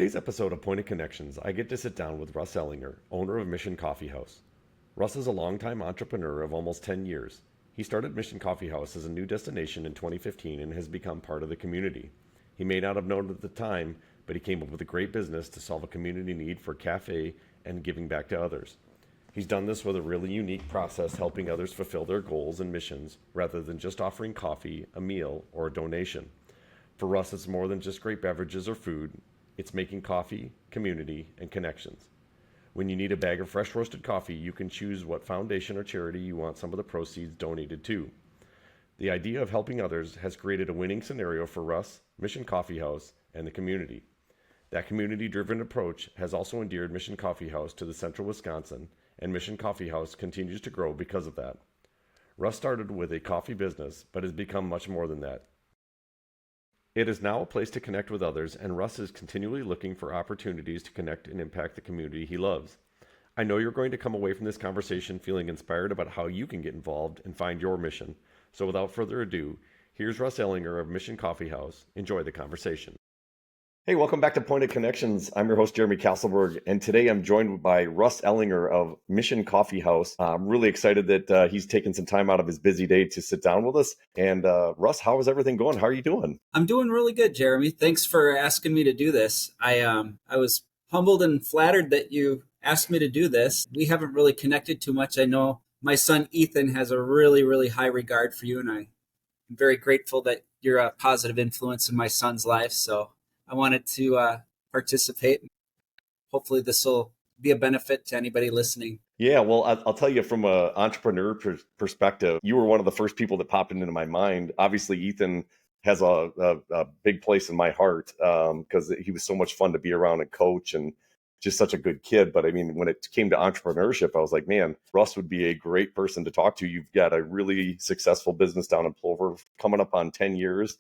today's episode of Pointed Connections, I get to sit down with Russ Ehlinger, owner of Mission Coffee House. Russ is a longtime entrepreneur of almost 10 years. He started Mission Coffee House as a new destination in 2015 and has become part of the community. He may not have known it at the time, but he came up with a great business to solve a community need for cafe and giving back to others. He's done this with a really unique process, helping others fulfill their goals and missions rather than just offering coffee, a meal, or a donation. For Russ, it's more than just great beverages or food. It's making coffee, community, and connections. When you need a bag of fresh roasted coffee, you can choose what foundation or charity you want some of the proceeds donated to. The idea of helping others has created a winning scenario for Russ, Mission Coffee House, and the community. That community-driven approach has also endeared Mission Coffee House to the central Wisconsin, and Mission Coffee House continues to grow because of that. Russ started with a coffee business, but has become much more than that. It is now a place to connect with others, and Russ is continually looking for opportunities to connect and impact the community he loves. I know you're going to come away from this conversation feeling inspired about how you can get involved and find your mission. So without further ado, here's Russ Ehlinger of Mission Coffee House. Enjoy the conversation. Hey, welcome back to Pointed Connections. I'm your host, Jeremy Castleberg, and today I'm joined by Russ Ehlinger of Mission Coffee House. I'm really excited that he's taken some time out of his busy day to sit down with us. And Russ, how is everything going? How are you doing? I'm doing really good, Jeremy. Thanks for asking me to do this. I was humbled and flattered that you asked me to do this. We haven't really connected too much. I know my son Ethan has a really, really high regard for you, and I'm very grateful that you're a positive influence in my son's life. So I wanted to participate. Hopefully this will be a benefit to anybody listening. Yeah, well, I'll tell you from an entrepreneur perspective, you were one of the first people that popped into my mind. Obviously, Ethan has a big place in my heart because he was so much fun to be around and coach and just such a good kid. But I mean, when it came to entrepreneurship, I was like, man, Russ would be a great person to talk to. You've got a really successful business down in Plover coming up on 10 years.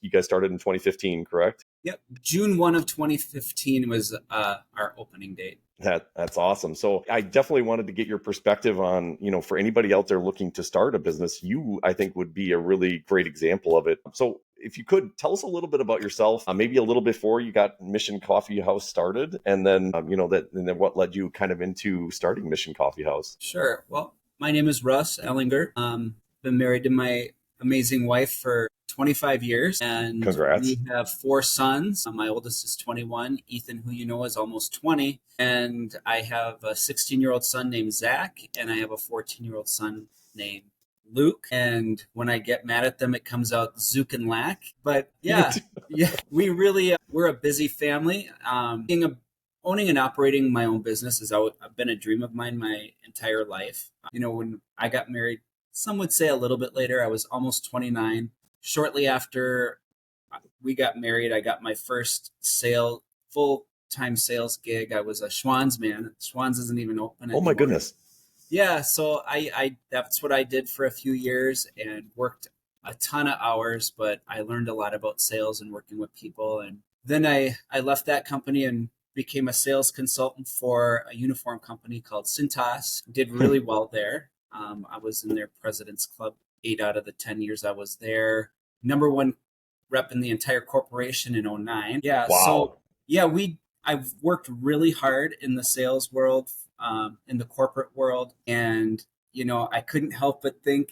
You guys started in 2015, correct? Yep. June 1 of 2015 was our opening date. That's awesome. So I definitely wanted to get your perspective on, for anybody out there looking to start a business, I think would be a really great example of it. So if you could tell us a little bit about yourself, maybe a little before you got Mission Coffee House started, and then, and then what led you kind of into starting Mission Coffee House? Sure. Well, my name is Russ Ehlinger. Been married to my amazing wife for 25 years, and Congrats. We have 4 sons. My oldest is 21. Ethan, who you know, is almost 20. And I have a 16-year-old son named Zach, and I have a 14-year-old son named Luke. And when I get mad at them, it comes out Zook and Lack. But yeah, we really, we're a busy family. Owning and operating my own business has been a dream of mine my entire life. When I got married, some would say a little bit later, I was almost 29. Shortly after we got married, I got my first full-time sales gig. I was a Schwann's man. Schwann's isn't even open anymore. Oh my goodness. Yeah, so I that's what I did for a few years and worked a ton of hours, but I learned a lot about sales and working with people. And then I left that company and became a sales consultant for a uniform company called Cintas. Did really well there. I was in their President's Club 8 out of the 10 years I was there. Number 1 rep in the entire corporation in 2009. Yeah. Wow. So yeah, I've worked really hard in the sales world, in the corporate world. And, I couldn't help but think,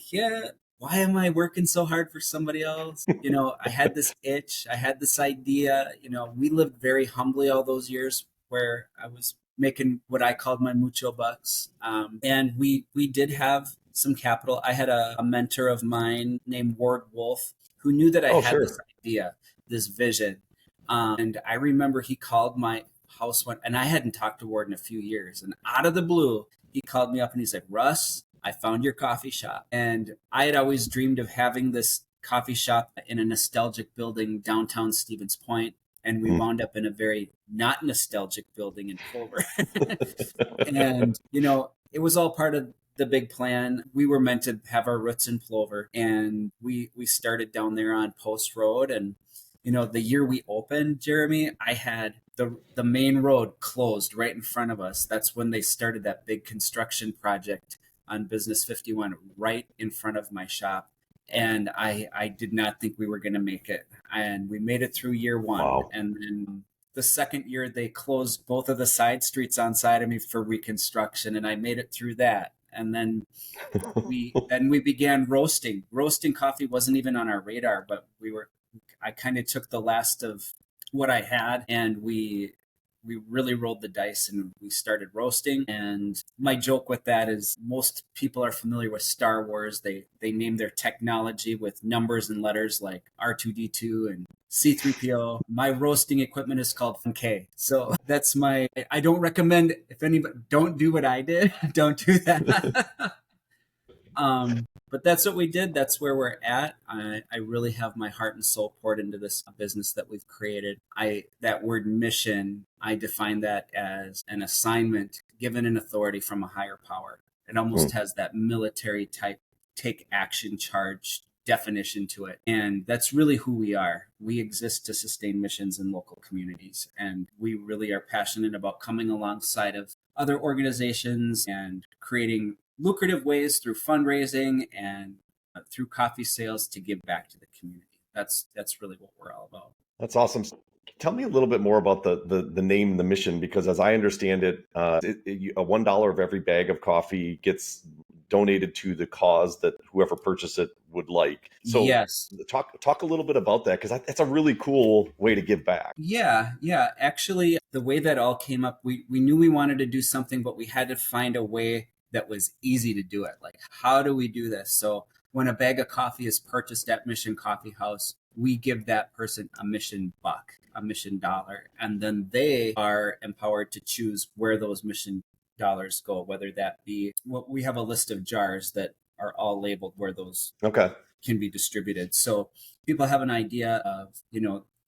why am I working so hard for somebody else? I had this itch, I had this idea, we lived very humbly all those years where I was making what I called my mucho bucks. And we did have some capital. I had a mentor of mine named Ward Wolf who knew that I had this idea, this vision. And I remember he called my house and I hadn't talked to Ward in a few years. And out of the blue, he called me up and he said, Russ, I found your coffee shop. And I had always dreamed of having this coffee shop in a nostalgic building downtown Stevens Point. And we wound up in a very not nostalgic building in Plover. And, it was all part of the big plan. We were meant to have our roots in Plover. And we started down there on Post Road. And, the year we opened, Jeremy, I had the main road closed right in front of us. That's when they started that big construction project on Business 51 right in front of my shop. And I did not think we were going to make it. And we made it through year 1. Wow. And then the second year they closed both of the side streets on side of me for reconstruction, and I made it through that. And then we began roasting. Roasting coffee wasn't even on our radar, but I kind of took the last of what I had, and we really rolled the dice and we started roasting. And my joke with that is most people are familiar with Star Wars. They name their technology with numbers and letters like R2D2 and C3PO. My roasting equipment is called K. So that's I don't recommend, if anybody, don't do what I did. Don't do that. But that's what we did. That's where we're at. I really have my heart and soul poured into this business that we've created. That word mission, I define that as an assignment given an authority from a higher power. It almost has that military type take action charge definition to it. And that's really who we are. We exist to sustain missions in local communities. And we really are passionate about coming alongside of other organizations and creating lucrative ways through fundraising and through coffee sales to give back to the community. That's really what we're all about. That's awesome. Tell me a little bit more about the name, the mission, because as I understand it, a $1 of every bag of coffee gets donated to the cause that whoever purchased it would like. So yes, talk a little bit about that, because that's a really cool way to give back. Yeah. Actually, the way that all came up, we knew we wanted to do something, but we had to find a way that was easy to do it. Like, how do we do this? So when a bag of coffee is purchased at Mission Coffee House, we give that person a mission buck, a mission dollar, and then they are empowered to choose where those mission dollars go, whether that be, well, we have a list of jars that are all labeled where those Okay. can be distributed. So people have an idea of,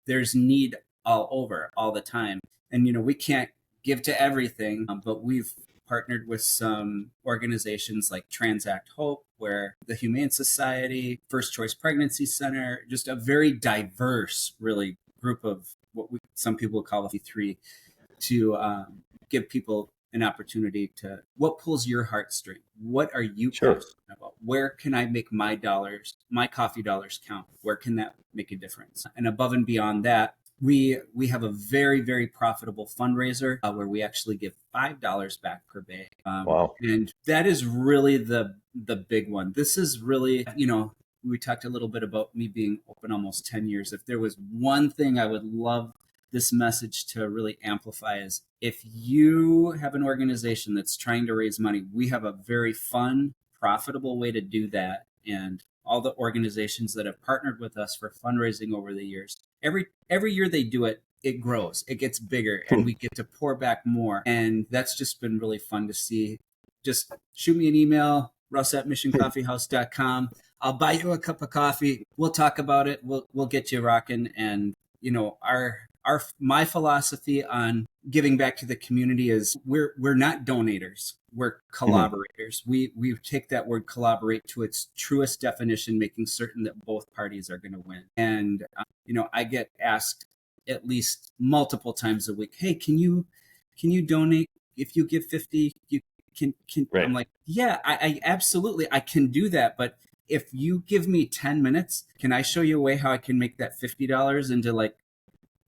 there's need all over all the time. And, we can't give to everything, but we've partnered with some organizations like Transact Hope, where the Humane Society, First Choice Pregnancy Center, just a very diverse, really group of some people call the three, to give people an opportunity to, what pulls your heartstring? What are you Sure. passionate about? Where can I make my coffee dollars count? Where can that make a difference? And above and beyond that, we have a very, very profitable fundraiser where we actually give $5 back per bag. Wow. And that is really the big one. This is really, we talked a little bit about me being open almost 10 years. If there was one thing I would love this message to really amplify is, if you have an organization that's trying to raise money, we have a very fun, profitable way to do that. And all the organizations that have partnered with us for fundraising over the years, every year they do it, it grows, it gets bigger, and we get to pour back more. And that's just been really fun to see. Just shoot me an email, russ@missioncoffeehouse.com. I'll buy you a cup of coffee. We'll talk about it. We'll get you rocking. And my philosophy on giving back to the community is we're not donators, we're collaborators. We take that word collaborate to its truest definition, making certain that both parties are going to win. And I get asked at least multiple times a week, hey, can you donate? If you give 50, you can Right. I'm like, yeah, I absolutely, I can do that. But if you give me 10 minutes, can I show you a way how I can make that $50 into like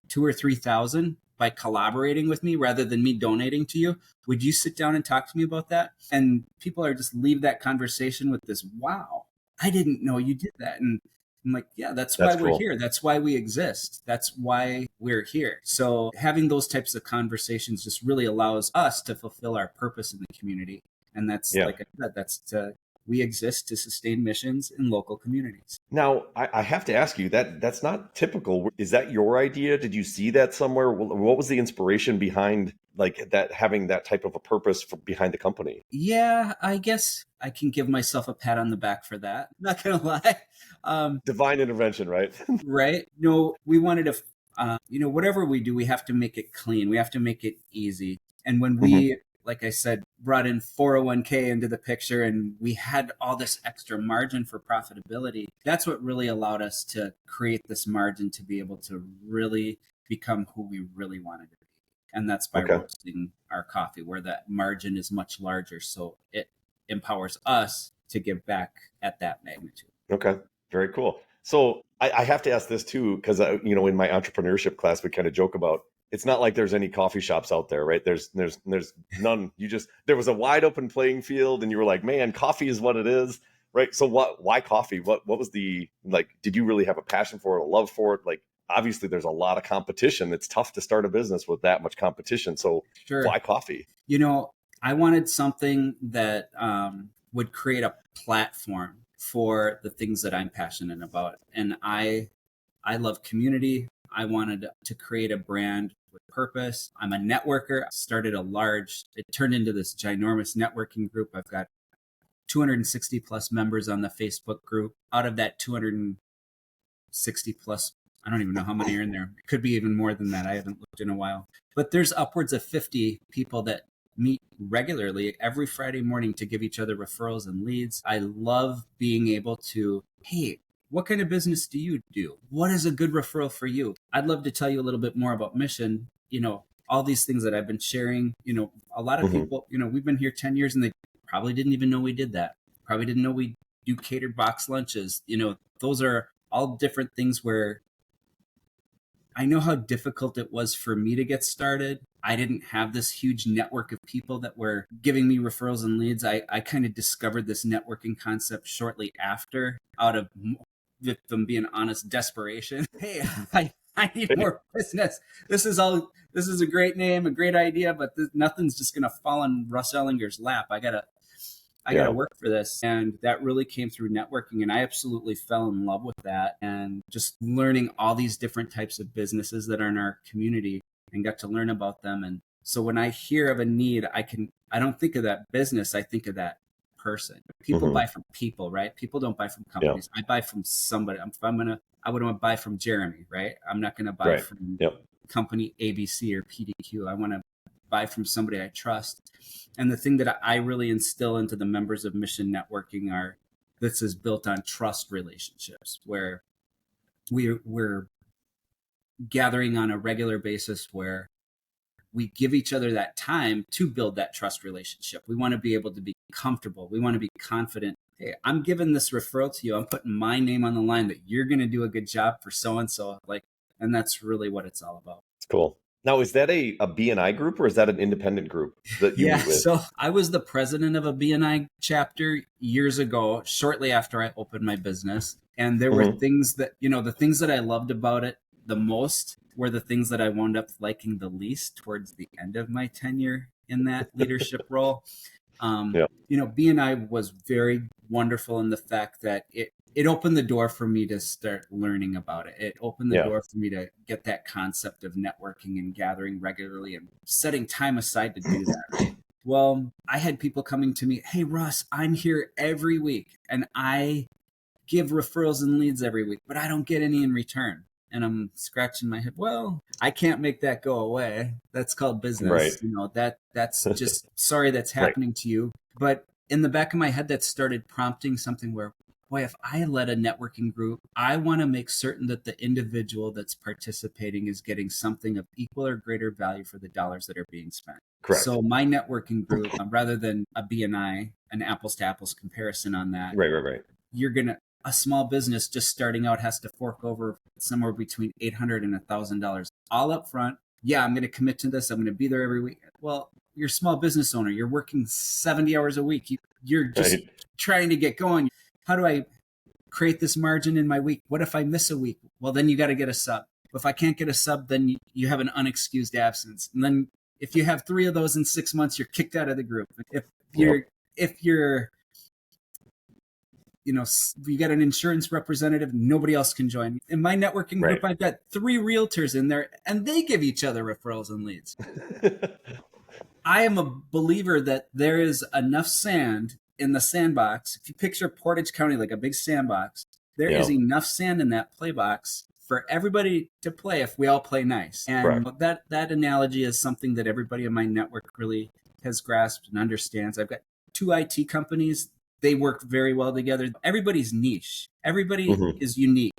2,000 or 3,000 by collaborating with me rather than me donating to you? Would you sit down and talk to me about that? And people are just leave that conversation with this, wow, I didn't know you did that. And I'm like, yeah, that's why we're cool. here. That's why we exist. That's why we're here. So having those types of conversations just really allows us to fulfill our purpose in the community. And that's, like I said, we exist to sustain missions in local communities. Now, I have to ask you, that's not typical. Is that your idea? Did you see that somewhere? What was the inspiration behind like that, having that type of a purpose behind the company? Yeah, I guess I can give myself a pat on the back for that. Not gonna lie. Divine intervention, right? Right? No, we wanted to, whatever we do, we have to make it clean. We have to make it easy. And when we, like I said, brought in 401k into the picture and we had all this extra margin for profitability, that's what really allowed us to create this margin to be able to really become who we really wanted to be. And that's by roasting our coffee, where that margin is much larger. So it empowers us to give back at that magnitude. Okay. Very cool. So I have to ask this too, because in my entrepreneurship class, we kind of joke about it's not like there's any coffee shops out there, right? There's none. There was a wide open playing field, and you were like, man, coffee is what it is, right? So why coffee? What was the, like, did you really have a passion for it, a love for it? Like, obviously there's a lot of competition. It's tough to start a business with that much competition. So Sure. why coffee? I wanted something that would create a platform for the things that I'm passionate about. And I love community. I wanted to create a brand with purpose. I'm a networker. I started it turned into this ginormous networking group. I've got 260 plus members on the Facebook group. Out of that 260 plus, I don't even know how many are in there. It could be even more than that. I haven't looked in a while. But there's upwards of 50 people that meet regularly every Friday morning to give each other referrals and leads. I love being able to, hey, what kind of business do you do? What is a good referral for you? I'd love to tell you a little bit more about Mission. All these things that I've been sharing. A lot of people, we've been here 10 years and they probably didn't even know we did that. Probably didn't know we do catered box lunches. Those are all different things where I know how difficult it was for me to get started. I didn't have this huge network of people that were giving me referrals and leads. I kind of discovered this networking concept shortly after, out of, if I'm being honest, desperation. Hey, I need more business. This is a great name, a great idea, but nothing's just going to fall on Russ Ehlinger's lap. I got to work for this. And that really came through networking. And I absolutely fell in love with that and just learning all these different types of businesses that are in our community and got to learn about them. And so when I hear of a need, I don't think of that business. I think of that person. People buy from people, right? People don't buy from companies. I buy from somebody. I would want to buy from Jeremy, right? I'm not going to buy from company ABC or PDQ. I want to buy from somebody I trust. And the thing that I really instill into the members of Mission Networking this is built on trust relationships, where we're gathering on a regular basis, where we give each other that time to build that trust relationship. We want to be able to be comfortable. We want to be confident. Hey, I'm giving this referral to you. I'm putting my name on the line that you're going to do a good job for so-and-so. And that's really what it's all about. It's cool. Now, is that a BNI group or is that an independent group that you meet with? So I was the president of a BNI chapter years ago, shortly after I opened my business. And there were things that, the things that I loved about it the most were the things that I wound up liking the least towards the end of my tenure in that leadership role. BNI was very wonderful in the fact that it opened the door for me to start learning about it. It opened the door for me to get that concept of networking and gathering regularly and setting time aside to do that, right? Well, I had people coming to me, hey, Russ, I'm here every week and I give referrals and leads every week, but I don't get any in return. And I'm scratching my head. Well, I can't make that go away. That's called business. Right. That's just, sorry that's happening to you. But in the back of my head, that started prompting something where, boy, if I led a networking group, I want to make certain that the individual that's participating is getting something of equal or greater value for the dollars that are being spent. Correct. So my networking group, rather than a BNI, an apples to apples comparison on that, right. A small business just starting out has to fork over somewhere between $800 and $1,000 all up front. Yeah, I'm going to commit to this. I'm going to be there every week. Well, you're a small business owner. You're working 70 hours a week. You're just trying to get going. How do I create this margin in my week? What if I miss a week? Well, then you got to get a sub. If I can't get a sub, then you have an unexcused absence. And then if you have 3 of those in 6 months, you're kicked out of the group. If you're you got an insurance representative, nobody else can join. In my networking group, I've got 3 realtors in there and they give each other referrals and leads. I am a believer that there is enough sand in the sandbox. If you picture Portage County like a big sandbox, there is enough sand in that play box for everybody to play if we all play nice. And that analogy is something that everybody in my network really has grasped and understands. I've got 2 IT companies. They work very well together. Everybody's niche. Everybody is unique,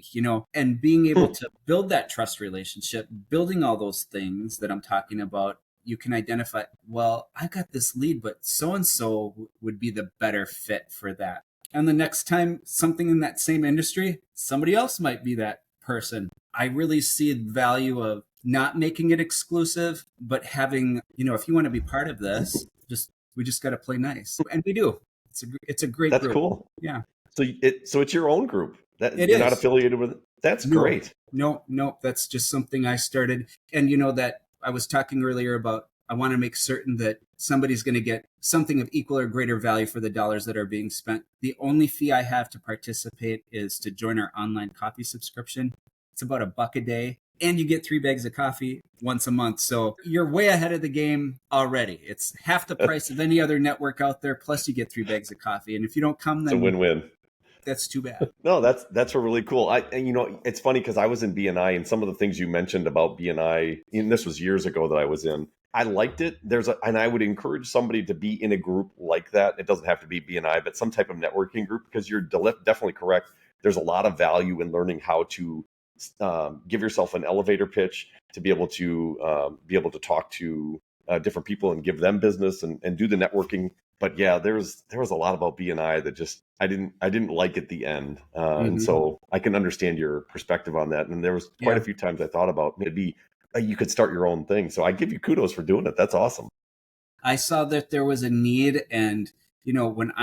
and being able to build that trust relationship, building all those things that I'm talking about, you can identify, well, I got this lead, but so-and-so would be the better fit for that. And the next time something in that same industry, somebody else might be that person. I really see the value of not making it exclusive, but having, if you want to be part of this, we just got to play nice. And we do. It's a great That's group. cool. Yeah, So it's your own group that it you're not is. affiliated with. That's No, great. no, that's just something I started. And that I was talking earlier about, I want to make certain that somebody's going to get something of equal or greater value for the dollars that are being spent. The only fee I have to participate is to join our online coffee subscription. It's about $1 a day, and you get 3 bags of coffee once a month. So you're way ahead of the game already. It's half the price of any other network out there, plus you get 3 bags of coffee. And if you don't come, It's a then win-win. that's too bad. No, that's really cool. And it's funny because I was in BNI, and some of the things you mentioned about BNI, and this was years ago that I was in. I liked it. And I would encourage somebody to be in a group like that. It doesn't have to be BNI, but some type of networking group, because you're definitely correct. There's a lot of value in learning how to give yourself an elevator pitch, to be able to talk to different people and give them business and do the networking. But yeah, there was a lot about BNI that just I didn't like at the end, and Mm-hmm. so I can understand your perspective on that. And there was quite a Yeah. few times I thought about maybe you could start your own thing. So I give you kudos for doing it. That's awesome. I saw that there was a need, and when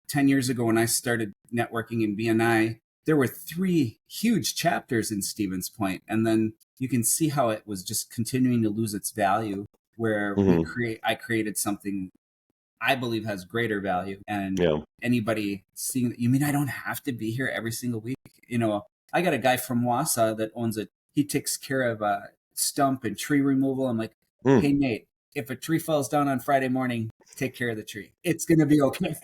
10 years ago when I started networking in BNI, there were 3 huge chapters in Stevens Point, and then you can see how it was just continuing to lose its value. Where Hmm. I created something I believe has greater value, and Yeah. anybody seeing that, you mean I don't have to be here every single week? I got a guy from Wausau that owns it. He takes care of stump and tree removal. I'm like, Mm. hey Nate, if a tree falls down on Friday morning, take care of the tree. It's gonna be okay.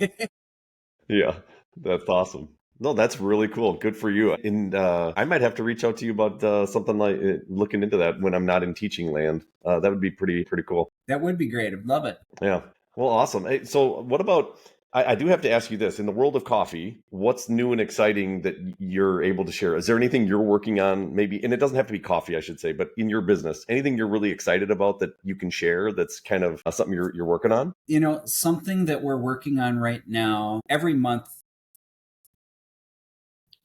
Yeah, that's awesome. No, that's really cool. Good for you. And I might have to reach out to you about something like looking into that when I'm not in teaching land. That would be pretty cool. That would be great. I'd love it. Yeah. Well, awesome. Hey, so what about, I do have to ask you this. In the world of coffee, what's new and exciting that you're able to share? Is there anything you're working on, maybe, and it doesn't have to be coffee, I should say, but in your business, anything you're really excited about that you can share that's kind of something you're working on? Something that we're working on right now. Every month,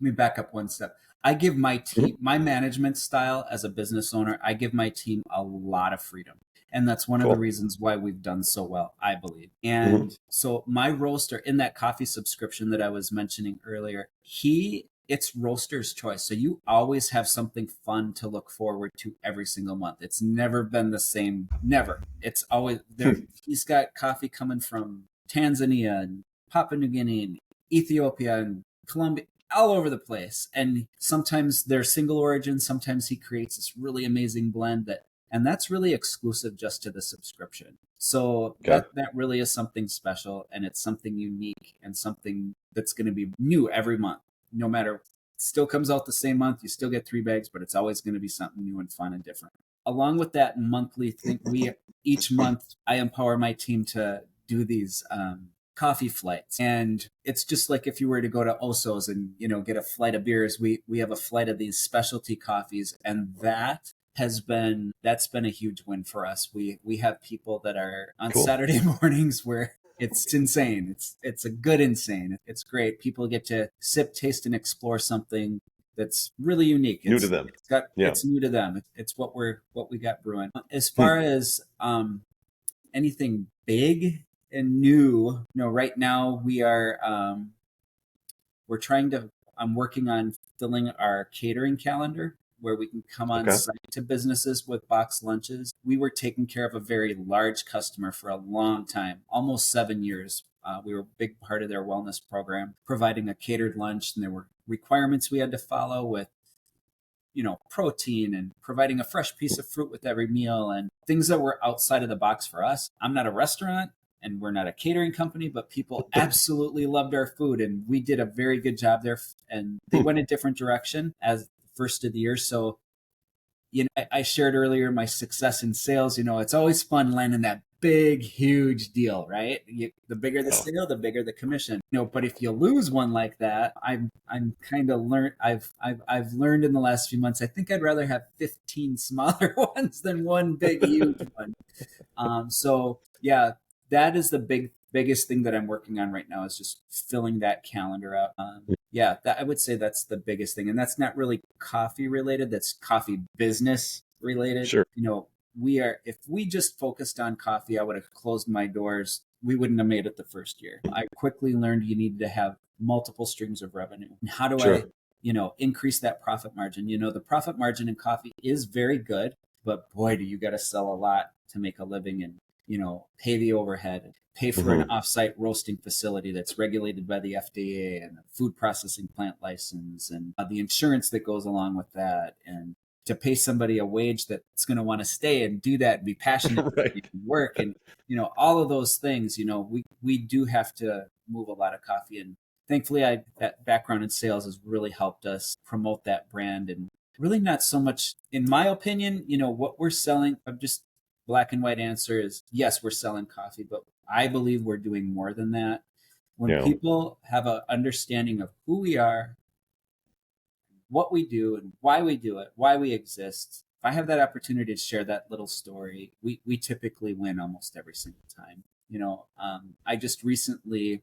let me back up one step. I give my Mhm. team, my management style as a business owner, I give my team a lot of freedom. And that's one of the Cool. reasons why we've done so well, I believe. Hmm. And so my roaster in that coffee subscription that I was mentioning earlier, it's roaster's choice. So you always have something fun to look forward to every single month. It's never been the same. Never. It's always there. He's got coffee coming from Tanzania and Papua New Guinea and Ethiopia and Colombia, all over the place. And sometimes they're single origin. Sometimes he creates this really amazing blend and that's really exclusive just to the subscription. So Okay. that really is something special, and it's something unique and something that's going to be new every month. No matter, it still comes out the same month. You still get 3 bags, but it's always going to be something new and fun and different. Along with that monthly thing, each month I empower my team to do these coffee flights, and it's just like if you were to go to Oso's and get a flight of beers. We have a flight of these specialty coffees, and that's been a huge win for us. We have people that are on Cool. Saturday mornings where it's insane. It's a good insane. It's great. People get to sip, taste, and explore something that's really unique. New to them. Yeah. It's new to them. It's what we got brewing. As Hmm. far as anything big and new, right now we're trying to I'm working on filling our catering calendar where we can come on Okay. site to businesses with box lunches. We were taking care of a very large customer for a long time, almost 7 years. We were a big part of their wellness program, providing a catered lunch, and there were requirements we had to follow with protein and providing a fresh piece of fruit with every meal and things that were outside of the box for us. I'm not a restaurant and we're not a catering company, but people absolutely loved our food and we did a very good job there. And they Hmm. went a different direction as the first of the year. So I shared earlier my success in sales. It's always fun landing that big, huge deal, right? The bigger the Oh. sale, the bigger the commission. But if you lose one like that, I'm kind of learned. I've learned in the last few months. I think I'd rather have 15 smaller ones than one big, huge one. So yeah, that is the biggest thing that I'm working on right now is just filling that calendar out. Yeah, I would say that's the biggest thing, and that's not really coffee related. That's coffee business related. Sure. If we just focused on coffee, I would have closed my doors. We wouldn't have made it the first year. I quickly learned you need to have multiple streams of revenue. And how do I, Sure. increase that profit margin? The profit margin in coffee is very good, but boy, do you got to sell a lot to make a living and, pay the overhead, pay for an offsite roasting facility that's regulated by the FDA and a food processing plant license and the insurance that goes along with that. And to pay somebody a wage that's going to want to stay and do that and be passionate Right. and work and all of those things. We do have to move a lot of coffee, and thankfully that background in sales has really helped us promote that brand. And really not so much, in my opinion, what we're selling. I'm just black and white answer is yes, we're selling coffee, but I believe we're doing more than that. When Yeah. people have an understanding of who we are, what we do and why we do it, why we exist. If I have that opportunity to share that little story, we typically win almost every single time. I just recently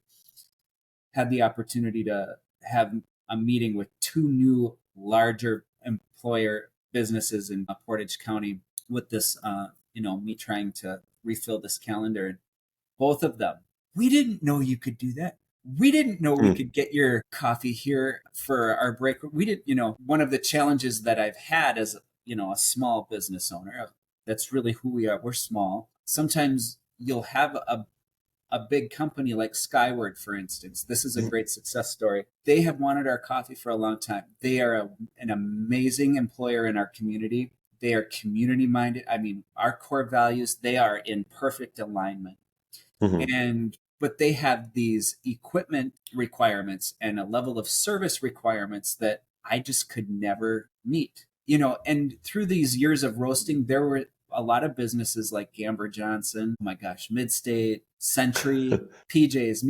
had the opportunity to have a meeting with two new larger employer businesses in Portage County with this, me trying to refill this calendar. And both of them, we didn't know you could do that. We didn't know we could get your coffee here for our break. We didn't, one of the challenges that I've had as, a small business owner, that's really who we are. We're small. Sometimes you'll have a big company like Skyward, for instance. This is a great success story. They have wanted our coffee for a long time. They are an amazing employer in our community. They are community minded. I mean, our core values, they are in perfect alignment. But they have these equipment requirements and a level of service requirements that I just could never meet. And through these years of roasting, there were a lot of businesses like Gamber Johnson, oh my gosh, Midstate, Century, PJ's,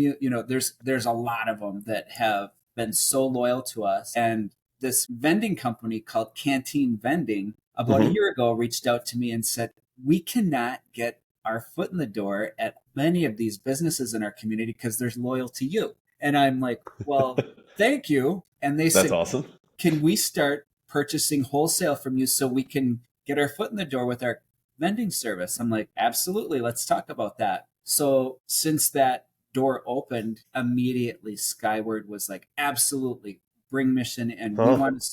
there's a lot of them that have been so loyal to us. And this vending company called Canteen Vending about a year ago reached out to me and said, we cannot get our foot in the door at many of these businesses in our community because they're loyal to you. And I'm like, well, thank you. And they That's said, awesome. can we start purchasing wholesale from you so we can get our foot in the door with our vending service? I'm like, absolutely. Let's talk about that. So since that door opened, immediately Skyward was like, absolutely, bring Mission, and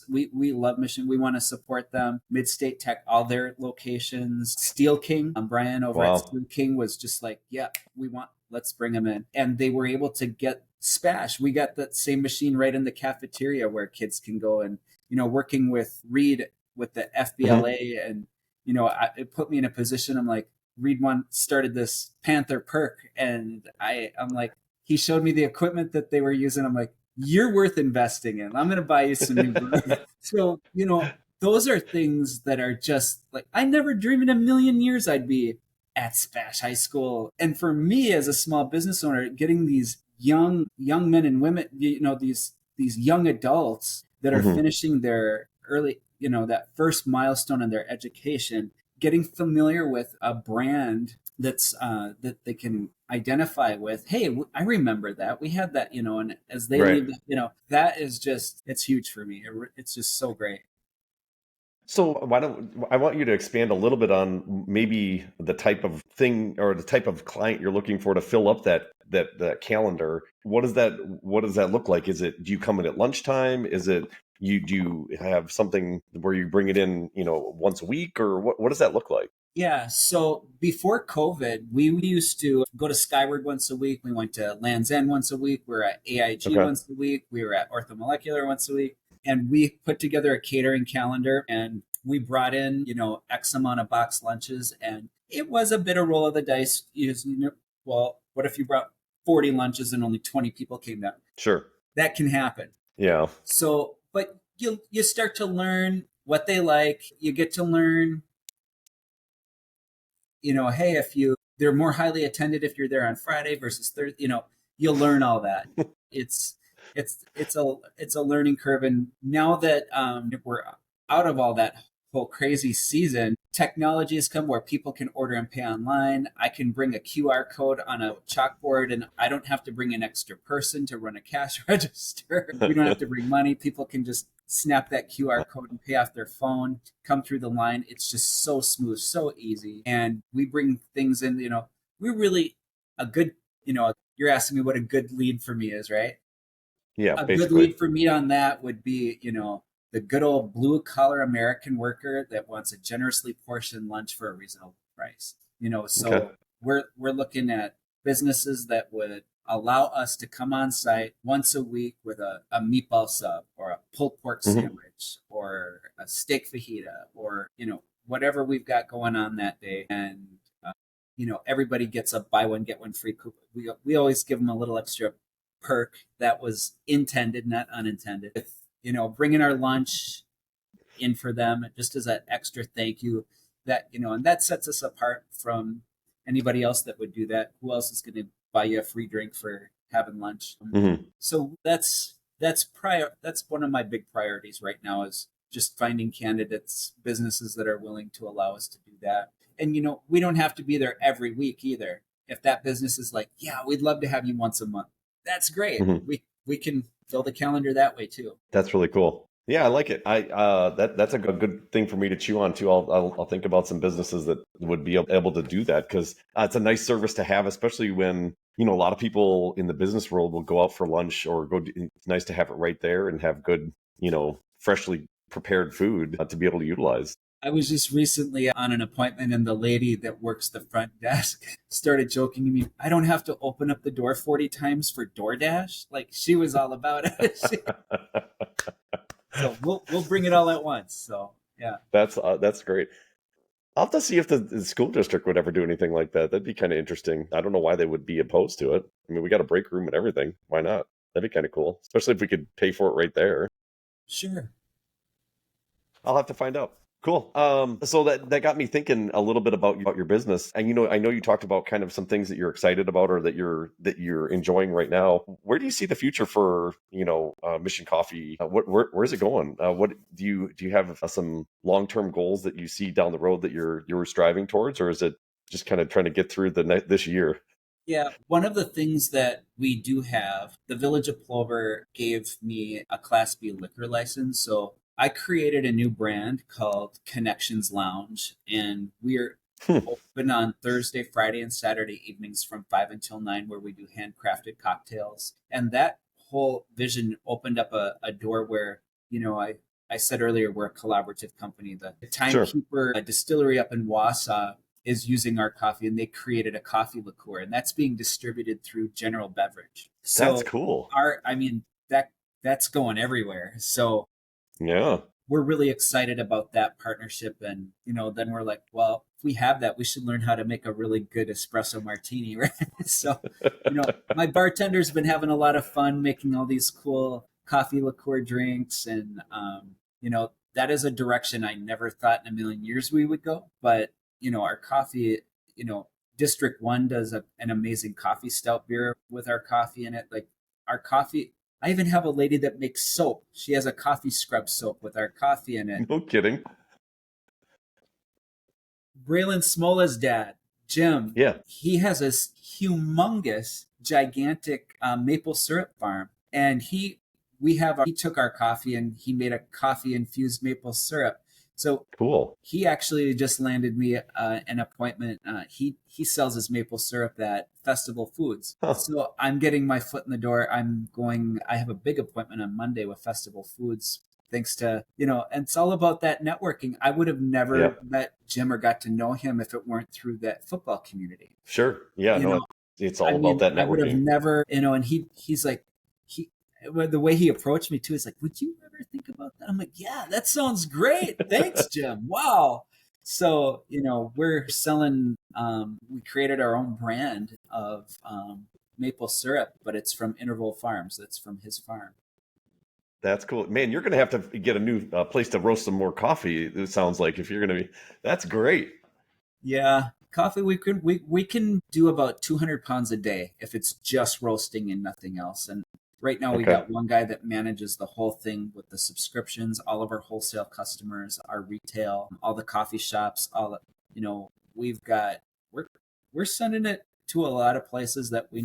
we love Mission. We want to support them. Midstate Tech, all their locations. Steel King, Brian over at Steel King was just like, yeah, let's bring them in. And they were able to get Spash. We got that same machine right in the cafeteria where kids can go and, working with Reed with the FBLA and, it put me in a position. I'm like, Reed started this Panther perk, and I'm like, he showed me the equipment that they were using. I'm like, you're worth investing in. I'm going to buy you some new brew. So, those are things that are just like, I never dreamed in a million years I'd be at Spash High School. And for me as a small business owner, getting these young men and women, these young adults that are finishing their early, that first milestone in their education, getting familiar with a brand that's that they can identify with. Hey, I remember that. We had that, and as they leave, that is just, it's huge for me. It's just so great. So I want you to expand a little bit on maybe the type of thing or the type of client you're looking for to fill up that calendar. What does that look like? Do you come in at lunchtime? Do you have something where you bring it in, once a week, or what does that look like? Yeah. So before COVID, we used to go to Skyward once a week. We went to Land's End once a week. We were at AIG once a week. We were at Orthomolecular once a week. And we put together a catering calendar, and we brought in, X amount of box lunches. And it was a bit of roll of the dice. Well, what if you brought 40 lunches and only 20 people came down? Sure. That can happen. Yeah. So, but you start to learn what they like. You get to learn, hey, they're more highly attended if you're there on Friday versus Thursday, you'll learn all that. It's a learning curve. And now that we're out of all that whole crazy season, technology has come where people can order and pay online. I can bring a QR code on a chalkboard, and I don't have to bring an extra person to run a cash register. We don't have to bring money. People can just snap that QR code and pay off their phone, come through the line. It's just so smooth, so easy. And we bring things in, we're really a good, you're asking me what a good lead for me is, right? Yeah, A good basically. lead for me on that would be, the good old blue collar American worker that wants a generously portioned lunch for a reasonable price. Okay. So we're looking at businesses that would allow us to come on site once a week with a meatball sub or a pulled pork Hmm. sandwich or a steak fajita or whatever we've got going on that day. And everybody gets a buy one get one free coupon. We always give them a little extra perk that was intended, not unintended. With, bringing our lunch in for them just as an extra thank you, that, and that sets us apart from anybody else that would do that. Who else is going to buy you a free drink for having lunch? Hmm. So that's one of my big priorities right now is just finding candidates, businesses that are willing to allow us to do that. And we don't have to be there every week either. If that business is like, yeah, we'd love to have you once a month, that's great. Hmm. We can fill the calendar that way too. That's really cool. Yeah, I like it. That's a good thing for me to chew on too. I'll think about some businesses that would be able to do that because it's a nice service to have, especially when a lot of people in the business world will go out for lunch or go. It's nice to have it right there and have good, freshly prepared food to be able to utilize. I was just recently on an appointment, and the lady that works the front desk started joking to me, I don't have to open up the door 40 times for DoorDash. Like she was all about it. So we'll bring it all at once. So yeah. That's great. I'll have to see if the school district would ever do anything like that. That'd be kind of interesting. I don't know why they would be opposed to it. I mean, we got a break room and everything. Why not? That'd be kind of cool, especially if we could pay for it right there. Sure. I'll have to find out. Cool. So that got me thinking a little bit about your business, and I know you talked about kind of some things that you're excited about or that you're enjoying right now. Where do you see the future for Mission Coffee? Where's it going? What do you have some long term goals that you see down the road that you're striving towards, or is it just kind of trying to get through this year? Yeah, one of the things that we do have, the Village of Plover gave me a Class B liquor license. So I created a new brand called Connections Lounge, and we're Hmm, open on Thursday, Friday, and Saturday evenings from 5 until 9, where we do handcrafted cocktails. And that whole vision opened up a door where, I said earlier, we're a collaborative company. The sure. Timekeeper distillery up in Wausau is using our coffee, and they created a coffee liqueur, and that's being distributed through General Beverage. That's So cool. I mean, that's going everywhere. So Yeah. we're really excited about that partnership. And then we're like, well, if we have that, we should learn how to make a really good espresso martini, right? So my bartender's been having a lot of fun making all these cool coffee liqueur drinks. And that is a direction I never thought in a million years we would go. But our coffee, you know District 1 does an amazing coffee stout beer with our coffee in it. Like our coffee, I even have a lady that makes soap. She has a coffee scrub soap with our coffee in it. No kidding. Braylon Smola's dad, Jim, Yeah. he has this humongous, gigantic maple syrup farm, and he took our coffee and he made a coffee infused maple syrup. So Cool. he actually just landed me an appointment. He sells his maple syrup at Festival Foods. Huh. So I'm getting my foot in the door. I'm going. I have a big appointment on Monday with Festival Foods. Thanks to and it's all about that networking. I would have Yeah. never met Jim or got to know him if it weren't through that football community. Sure. Yeah. You No, know, it's I all about mean, that I would have networking. never, and he's like, he, well, the way he approached me too is like, would you ever think about that? I'm like, yeah, that sounds great. Thanks, Jim. Wow. So, we're selling, we created our own brand of maple syrup, but it's from Interval Farms. That's from his farm. That's cool. Man, you're going to have to get a new place to roast some more coffee. It sounds like if you're going to be, that's great. Yeah, coffee we can do about 200 pounds a day if it's just roasting and nothing else. And right now we Okay. got one guy that manages the whole thing with the subscriptions, all of our wholesale customers, our retail, all the coffee shops, we've got we're we're sending it to a lot of places that we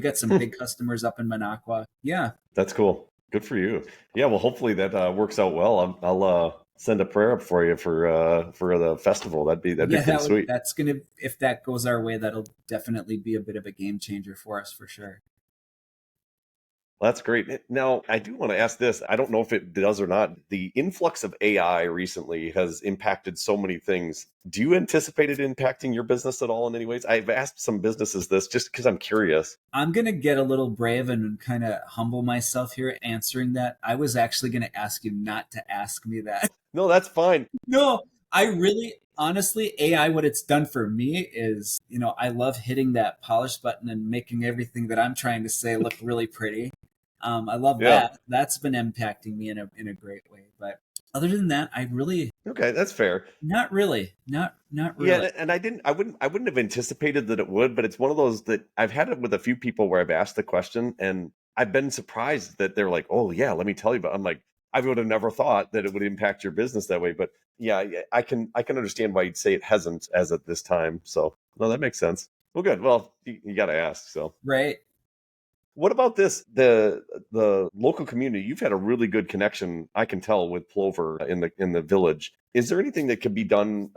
got some big customers up in Managua. Yeah. That's cool. Good for you. Yeah, well, hopefully that works out well. I'll send a prayer up for you for the festival. That'd be Yeah, pretty sweet. that's gonna, if that goes our way, that'll definitely be a bit of a game changer for us for sure. That's great. Now, I do want to ask this. I don't know if it does or not. The influx of AI recently has impacted so many things. Do you anticipate it impacting your business at all in any ways? I've asked some businesses this just because I'm curious. I'm gonna get a little brave and kind of humble myself here answering that. I was actually gonna ask you not to ask me that. No, that's fine. No, I really, honestly, AI, what it's done for me is, I love hitting that polish button and making everything that I'm trying to say look really pretty. I love Yeah. that. That's been impacting me in a great way. But other than that, I really, Okay, that's fair. not really, not really. Yeah, and I wouldn't have anticipated that it would, but it's one of those that I've had it with a few people where I've asked the question and I've been surprised that they're like, "Oh yeah, let me tell you." But I'm like, I would have never thought that it would impact your business that way. But yeah, I can understand why you'd say it hasn't as at this time. So no, that makes sense. Well, good. Well, you got to ask. So Right. what about this? The local community. You've had a really good connection, I can tell, with Plover in the village. Is there anything that could be done?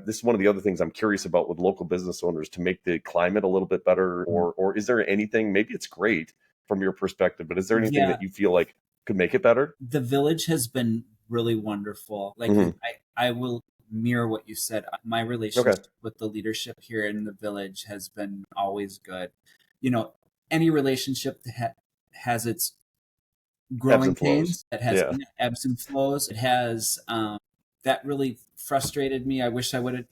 This is one of the other things I'm curious about with local business owners to make the climate a little bit better, or is there anything? Maybe it's great from your perspective, but is there anything Yeah. that you feel like could make it better? The village has been really wonderful. Like, Hmm. I will mirror what you said. My Okay. relationship with the leadership here in the village has been always good. You know, any relationship that has its Ebbs growing and flows. pains, it has Yeah. ebbs and flows. It has, that really frustrated me. I wish I would have,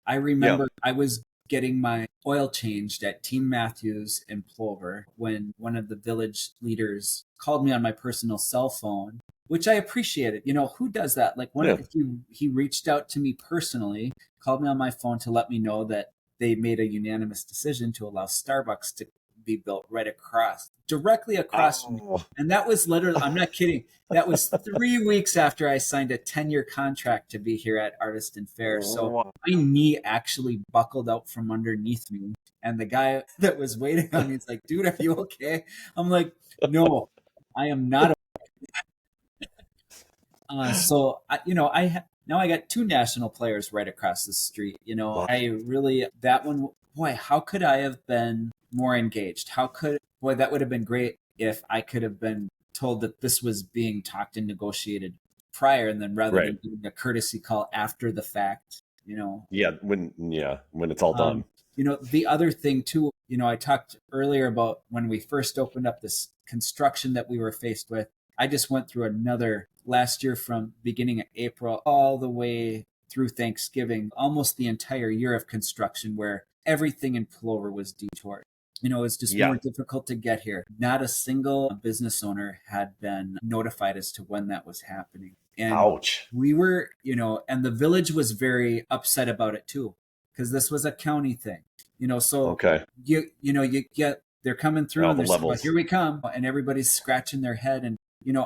I Yeah. remember I was getting my oil changed at Team Matthews in Plover when one of the village leaders called me on my personal cell phone, which I appreciated. Who does that? Like, Yeah. he reached out to me personally, called me on my phone to let me know that they made a unanimous decision to allow Starbucks to be built directly across from me. Oh. And that was literally, I'm not kidding. That was 3 weeks after I signed a 10-year contract to be here at Artist Fair. So Wow. my knee actually buckled out from underneath me. And the guy that was waiting on me is like, dude, are you okay? I'm like, no, I am not. So, now I got two national players right across the street. Wow. I really, that one, boy, how could I have been more engaged? Boy, that would have been great if I could have been told that this was being talked and negotiated prior, and then rather Right. than doing a courtesy call after the fact, When it's all done. um, the other thing too, I talked earlier about when we first opened up this construction that we were faced with. I just went through another last year from beginning of April all the way through Thanksgiving, almost the entire year of construction where everything in Plover was detoured. It's just Yeah. more difficult to get here. Not a single business owner had been notified as to when that was happening. And Ouch. we were, and the village was very upset about it too, because this was a county thing, so Okay. you get, they're coming through All and the they're saying, well, levels. here we come. And everybody's scratching their head. And,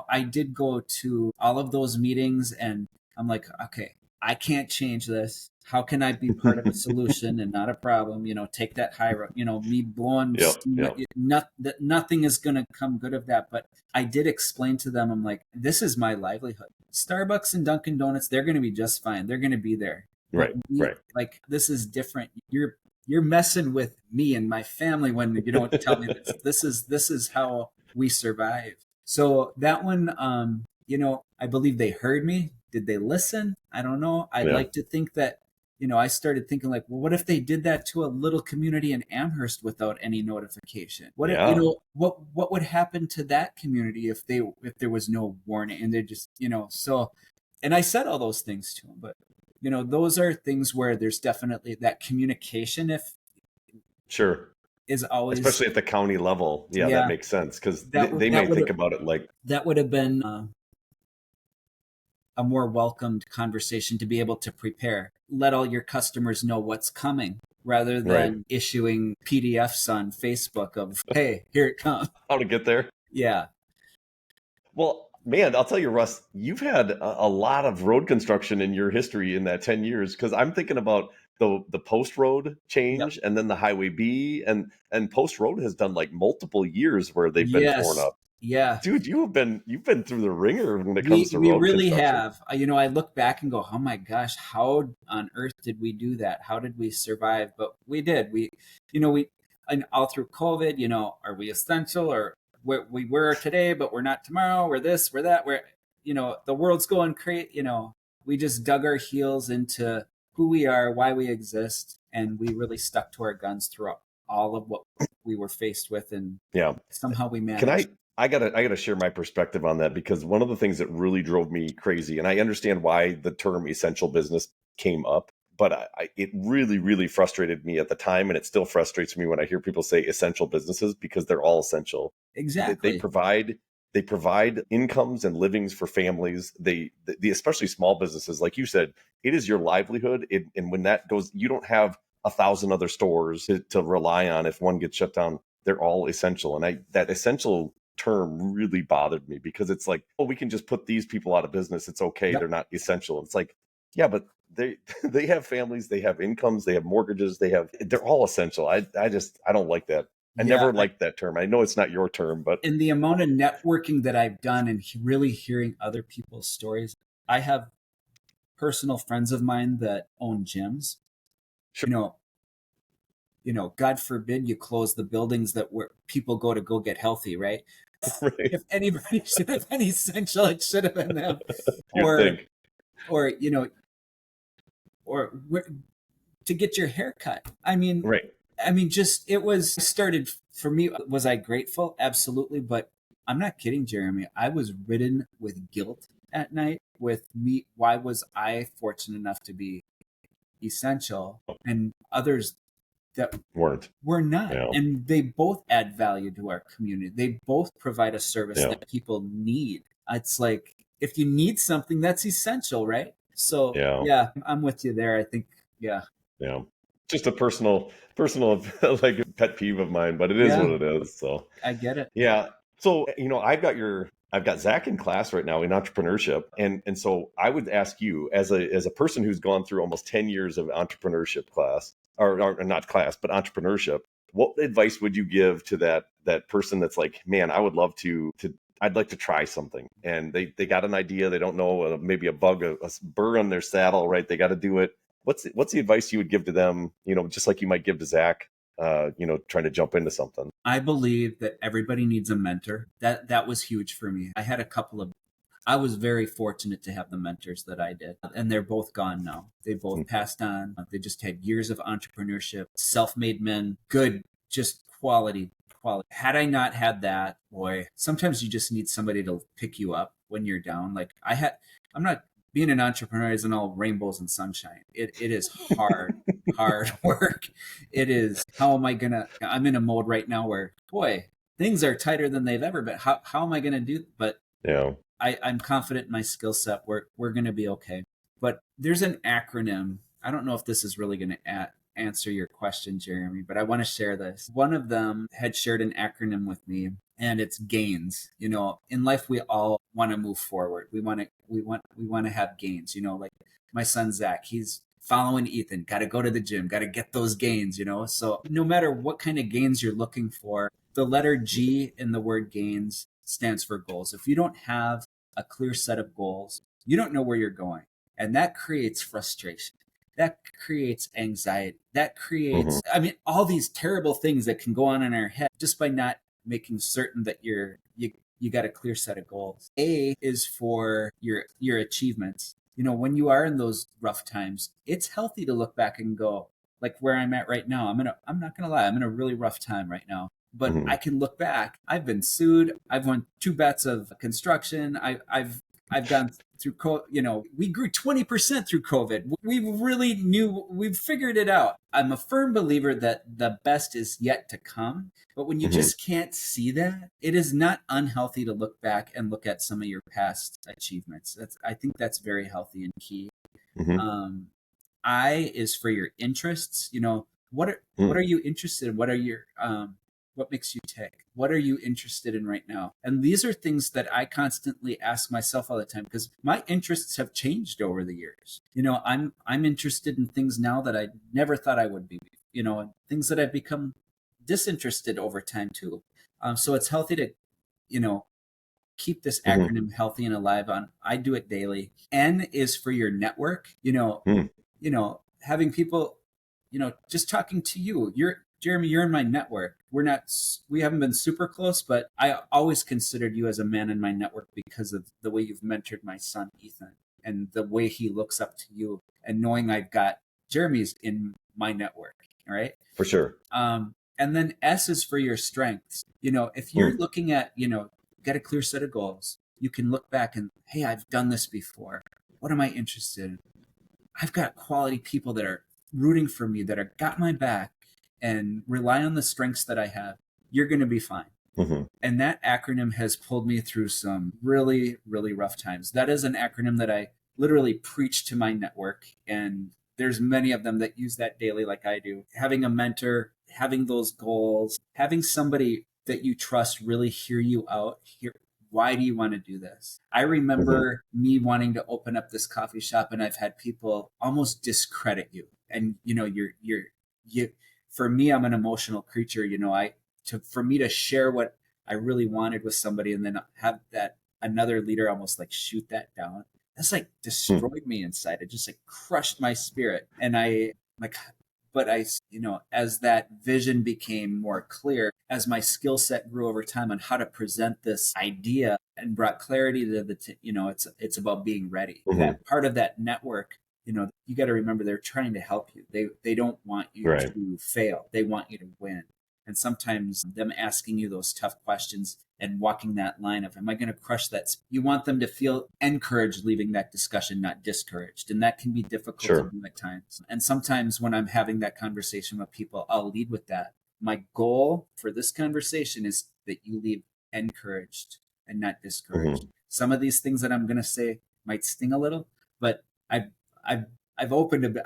I did go to all of those meetings and I'm like, okay, I can't change this. How can I be part of a solution and not a problem? Take that high road, me blowing Yep. steam, Yep. that nothing is going to come good of that. But I did explain to them, I'm like, this is my livelihood. Starbucks and Dunkin' Donuts, they're going to be just fine. They're going to be there. But Right. Right. like, this is different. You're messing with me and my family when you don't tell me this. This is how we survive. So that one, I believe they heard me. Did they listen? I don't know. I'd Yeah. like to think that, I started thinking like, well, what if they did that to a little community in Amherst without any notification? What if, Yeah. what would happen to that community if there was no warning and they just, so, and I said all those things to them, but those are things where there's definitely that communication if Sure. is always, Especially at the county level. Yeah, that yeah, makes sense because that they that may would think have about it like, that would have been a more welcomed conversation to be able to prepare. Let all your customers know what's coming rather right, than issuing PDFs on Facebook of, hey, here it comes. how to get there. Yeah. Well, man, I'll tell you, Russ, you've had a lot of road construction in your history in that 10 years because I'm thinking about the post road Yep. change and then the highway B and post road has done like multiple years where they've been torn Yes. up. Yeah. Dude, you've been through the ringer when it comes to We road really construction. have. I look back and go, "Oh my gosh, how on earth did we do that? How did we survive?" But we did. We and all through COVID, are we essential, or we were today, but we're not tomorrow? We're this, we're that. The world's going crazy. We just dug our heels into who we are, why we exist, and we really stuck to our guns throughout all of what we were faced with, and Yeah. somehow we Can managed. I gotta share my perspective on that, because one of the things that really drove me crazy, and I understand why the term essential business came up, but it really, really frustrated me at the time, and it still frustrates me when I hear people say essential businesses, because they're all essential. They Exactly. provide incomes and livings for families. Especially small businesses, like you said, it is your livelihood. And when that goes, you don't have a thousand other stores to rely on if one gets shut down. They're all essential, and that essential term really bothered me, because it's like, oh, we can just put these people out of business. It's okay. They're Yep. not essential. It's like, yeah, but they they have families, they have incomes, they have mortgages, they're all essential. I don't like that. I Yeah. never liked that term. I know it's not your term, but And the amount of networking that I've done and really hearing other people's stories, I have personal friends of mine that own gyms. sure. You know, God forbid you close the buildings that where people go get healthy, right? Right. If anybody should have been essential, it should have been them. You'd Or, think. or or to get your hair cut. Right. Just it was started for me. Was I grateful? Absolutely. But I'm not kidding, Jeremy. I was ridden with guilt at night with me. Why was I fortunate enough to be essential and others that Weren't. were not? Yeah. And they both add value to our community. They both provide a service Yeah. that people need. It's like if you need something, that's essential, right? So Yeah. yeah, I'm with you there. I think, yeah, Yeah. Just a personal like pet peeve of mine, but it is yeah, what it is. So I get it. yeah. So, I've got Zach in class right now in entrepreneurship. And so I would ask you, as a person who's gone through almost 10 years of entrepreneurship class, or not class, but entrepreneurship, what advice would you give to that person that's like, man, I would love I'd like to try something. And they got an idea, they don't know, maybe a bug, a burr on their saddle, right? They got to do it. What's the advice you would give to them, just like you might give to Zach, trying to jump into something? I believe that everybody needs a mentor. That was huge for me. I was very fortunate to have the mentors that I did, and they're both gone now. They both passed on. They just had years of entrepreneurship, self-made men, good, just quality, quality. Had I not had that, boy, sometimes you just need somebody to pick you up when you're down. I'm not being an entrepreneur isn't all rainbows and sunshine. It is hard work. It is. I'm in a mode right now where, boy, things are tighter than they've ever been. How am I gonna do? But Yeah. I'm confident in my skill set. We're going to be okay. But there's an acronym. I don't know if this is really going to answer your question, Jeremy, but I want to share this. One of them had shared an acronym with me, and it's gains. In life, we all want to move forward. We want to have gains. Like my son Zach, he's following Ethan. Got to go to the gym. Got to get those gains. So no matter what kind of gains you're looking for, the letter G in the word gains stands for goals. If you don't have a clear set of goals, you don't know where you're going. And that creates frustration. That creates anxiety. That Hmm. creates, all these terrible things that can go on in our head just by not making certain that you got a clear set of goals. A is for your achievements. When you are in those rough times, it's healthy to look back and go, like where I'm at right now. I'm not gonna lie, I'm in a really rough time right now. But Hmm. I can look back. I've been sued. I've won two bets of construction. I've gone through, we grew 20% through COVID. We really knew, we've figured it out. I'm a firm believer that the best is yet to come. But when you Hmm. just can't see that, it is not unhealthy to look back and look at some of your past achievements. I think that's very healthy and key. Hmm. Um, I is for your interests. What are you interested in? What makes you tick? What are you interested in right now? And these are things that I constantly ask myself all the time because my interests have changed over the years. I'm interested in things now that I never thought I would be. And things that I've become disinterested over time too. So it's healthy to keep this Mm-hmm. acronym healthy and alive on. I do it daily. N is for your network. Mm. Having people, just talking to you. Jeremy, you're in my network. We haven't been super close, but I always considered you as a man in my network because of the way you've mentored my son, Ethan, and the way he looks up to you, and knowing I've got Jeremy's in my network, right? For sure. And then S is for your strengths. If you're Mm. looking at, get a clear set of goals, you can look back and, hey, I've done this before. What am I interested in? I've got quality people that are rooting for me, that are got my back, and rely on the strengths that I have. You're going to be fine. Mm-hmm. And that acronym has pulled me through some really, really rough times. That is an acronym that I literally preach to my network. And there's many of them that use that daily, like I do. Having a mentor, having those goals, having somebody that you trust really hear you out, why do you want to do this? I Mm-hmm. remember me wanting to open up this coffee shop, and I've had people almost discredit you. And you for me, I'm an emotional creature. For me to share what I really wanted with somebody, and then have that another leader almost like shoot that down. That's like Mm. destroyed me inside. It just like crushed my spirit. And like, but as that vision became more clear, as my skill set grew over time on how to present this idea and brought clarity to it's about being ready. Mm-hmm. That part of that network, you got to remember they're trying to help you. They don't want you Right. to fail. They want you to win. And sometimes them asking you those tough questions and walking that line of, am I going to crush that? You want them to feel encouraged leaving that discussion, not discouraged. And that can be difficult to Sure. do at times. And sometimes when I'm having that conversation with people, I'll lead with that. My goal for this conversation is that you leave encouraged and not discouraged. Mm-hmm. Some of these things that I'm going to say might sting a little, but I've, I've, I've opened a bit.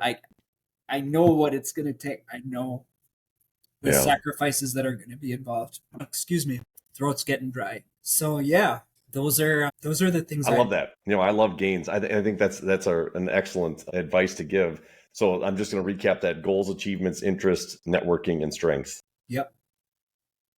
I know what it's going to take. I know the Yeah. sacrifices that are going to be involved. Excuse me, throat's getting dry. So yeah, those are the things I love that. I love gains. I think that's an excellent advice to give. So I'm just going to recap that: goals, achievements, interests, networking, and strengths. Yep.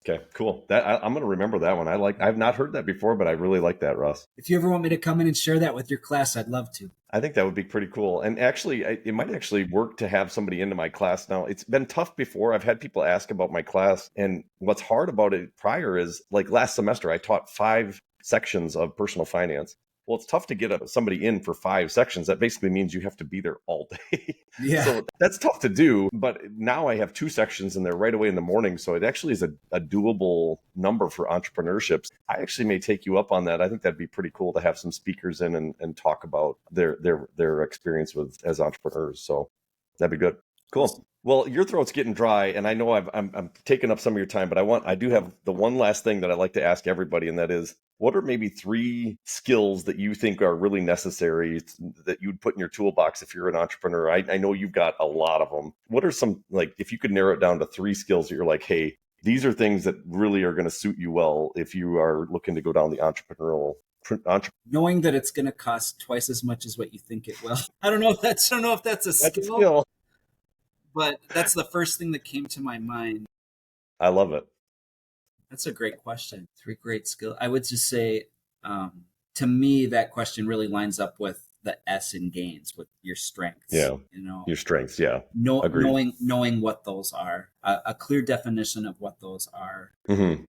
Okay, cool. I'm going to remember that one. I've not heard that before, but I really like that, Russ. If you ever want me to come in and share that with your class, I'd love to. I think that would be pretty cool. And actually, it might actually work to have somebody into my class now. It's been tough before. I've had people ask about my class. And what's hard about it prior is, like last semester, I taught 5 sections of personal finance. Well, it's tough to get somebody in for 5 sections. That basically means you have to be there all day. Yeah. So that's tough to do. But now I have 2 sections in there right away in the morning. So it actually is a doable number for entrepreneurships. I actually may take you up on that. I think that'd be pretty cool to have some speakers in and talk about their experience as entrepreneurs. So that'd be good. Cool. Awesome. Well, your throat's getting dry, and I know I'm taking up some of your time, but I do have the one last thing that I like to ask everybody, and that is, what are maybe 3 skills that you think are really necessary that you'd put in your toolbox if you're an entrepreneur? I know you've got a lot of them. What are some, like, if you could narrow it down to 3 skills that you're like, hey, these are things that really are going to suit you well if you are looking to go down the entrepreneurial. Knowing that it's going to cost twice as much as what you think it will. I don't know if that's a That's a skill, skill. but that's the first thing that came to my mind. I love it. That's a great question. 3 great skills. I would just say, to me, that question really lines up with the S in gains, with your strengths. Yeah. Your strengths. Yeah. Agreed. Knowing what those are, a clear definition of what those are. Mm-hmm.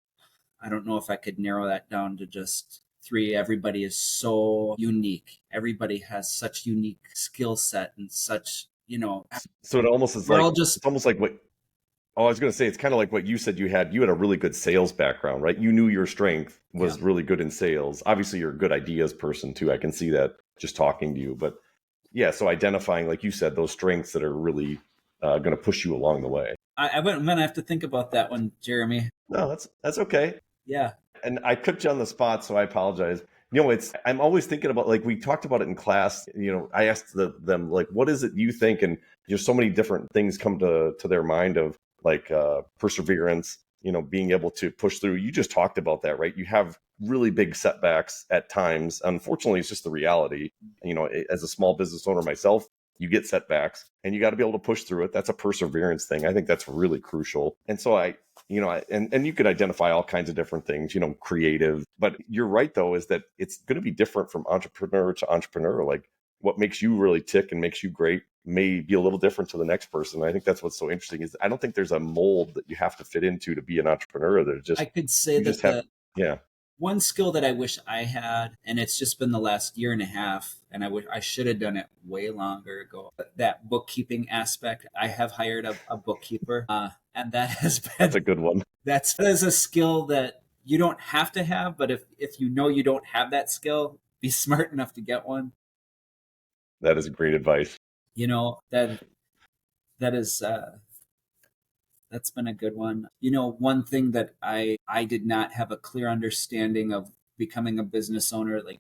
I don't know if I could narrow that down to just 3. Everybody is so unique. Everybody has such unique skill set and such, So it almost is we're like, all just, it's almost like what, oh, I was going to say, it's kind of like what you said. You had a really good sales background, right? You knew your strength was really good in sales. Obviously, you're a good ideas person too. I can see that just talking to you. But yeah, so identifying, like you said, those strengths that are really going to push you along the way. I'm going to have to think about that one, Jeremy. No, that's okay. Yeah. And I put you on the spot, so I apologize. I'm always thinking about, like, we talked about it in class. I asked them, like, what is it you think? And so many different things come to their mind of, like, perseverance, being able to push through. You just talked about that, right? You have really big setbacks at times. Unfortunately, it's just the reality. As a small business owner myself, You get setbacks and you got to be able to push through it. That's a perseverance thing. I think that's really crucial. And so and you could identify all kinds of different things, creative, but you're right though, is that it's going to be different from entrepreneur to entrepreneur. Like what makes you really tick and makes you great may be a little different to the next person. I think that's what's so interesting is I don't think there's a mold that you have to fit into to be an entrepreneur. There's just, I could say you that just have, yeah. one skill that I wish I had, and it's just been the last year and a half, and I wish I should have done it way longer ago. That bookkeeping aspect, I have hired a bookkeeper, and that has been That's a good one. that is a skill that you don't have to have, but if you know you don't have that skill, be smart enough to get one. That is great advice. That is that's been a good one. One thing that I did not have a clear understanding of becoming a business owner, like,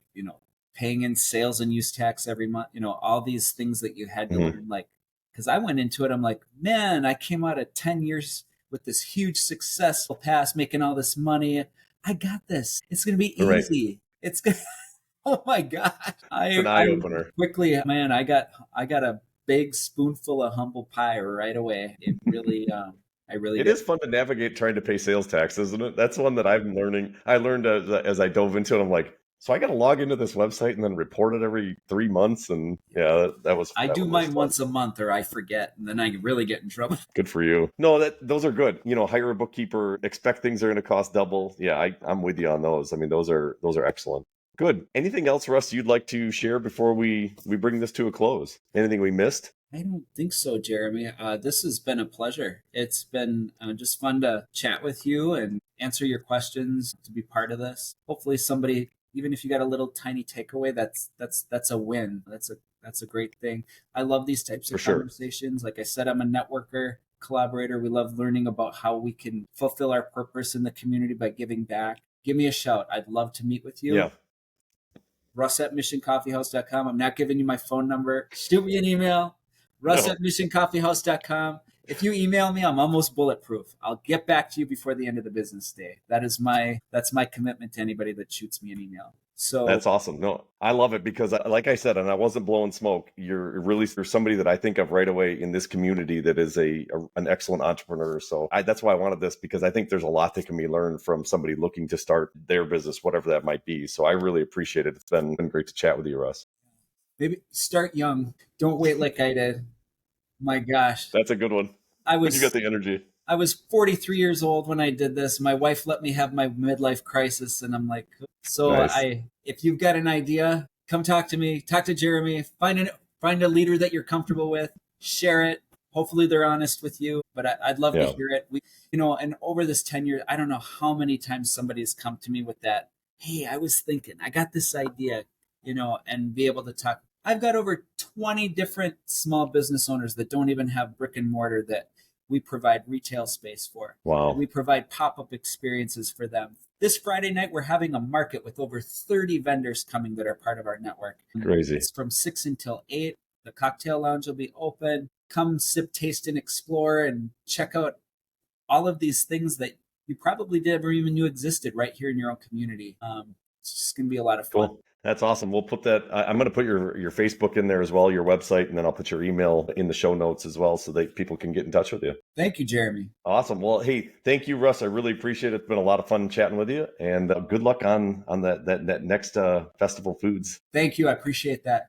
paying in sales and use tax every month, all these things that you had to learn, like, because I went into it, I'm like, man, I came out of 10 years with this huge successful past, making all this money. I got this. It's going to be easy. Right. It's going to, oh my God. It's an eye opener. Quickly, man, I got a big spoonful of humble pie right away. It really, It is fun to navigate trying to pay sales tax, isn't it? That's one that I'm learning. I learned as I dove into it. I'm like, so I got to log into this website and then report it every 3 months. And yeah, I do mine once a month, or I forget, and then I really get in trouble. Good for you. No, those are good. Hire a bookkeeper. Expect things are going to cost double. Yeah, I'm with you on those. I mean, those are excellent. Good. Anything else, Russ, you'd like to share before we bring this to a close? Anything we missed? I don't think so, Jeremy. This has been a pleasure. It's been just fun to chat with you and answer your questions, to be part of this. Hopefully somebody, even if you got a little tiny takeaway, that's a win. That's a great thing. I love these types of conversations. Like I said, I'm a networker, collaborator. We love learning about how we can fulfill our purpose in the community by giving back. Give me a shout. I'd love to meet with you. Yeah. Russ@missioncoffeehouse.com. I'm not giving you my phone number. Shoot me an email. Russ@missioncoffeehouse.com. If you email me, I'm almost bulletproof. I'll get back to you before the end of the business day. That's my commitment to anybody that shoots me an email. So that's awesome. No, I love it because, like I said, and I wasn't blowing smoke. You're somebody that I think of right away in this community that is an excellent entrepreneur. So that's why I wanted this, because I think there's a lot that can be learned from somebody looking to start their business, whatever that might be. So I really appreciate it. It's been great to chat with you, Russ. Maybe start young. Don't wait like I did. My gosh. That's a good one. You got the energy. I was 43 years old when I did this. My wife let me have my midlife crisis, and I'm like, so nice. If you've got an idea, come talk to me, talk to Jeremy, find a leader that you're comfortable with, share it. Hopefully they're honest with you, but I'd love to hear it. And over this 10 years, I don't know how many times somebody has come to me with that. Hey, I was thinking, I got this idea, and be able to talk. I've got over 20 different small business owners that don't even have brick and mortar that we provide retail space for. Wow. And we provide pop-up experiences for them. This Friday night, we're having a market with over 30 vendors coming that are part of our network. Crazy. It's from 6 until 8. The cocktail lounge will be open. Come sip, taste, and explore and check out all of these things that you probably never even knew existed right here in your own community. It's just going to be a lot of fun. Cool. That's awesome. We'll put that, I'm going to put your Facebook in there as well, your website, and then I'll put your email in the show notes as well so that people can get in touch with you. Thank you, Jeremy. Awesome. Well, hey, thank you, Russ. I really appreciate it. It's been a lot of fun chatting with you, and good luck on that next Festival Foods. Thank you. I appreciate that.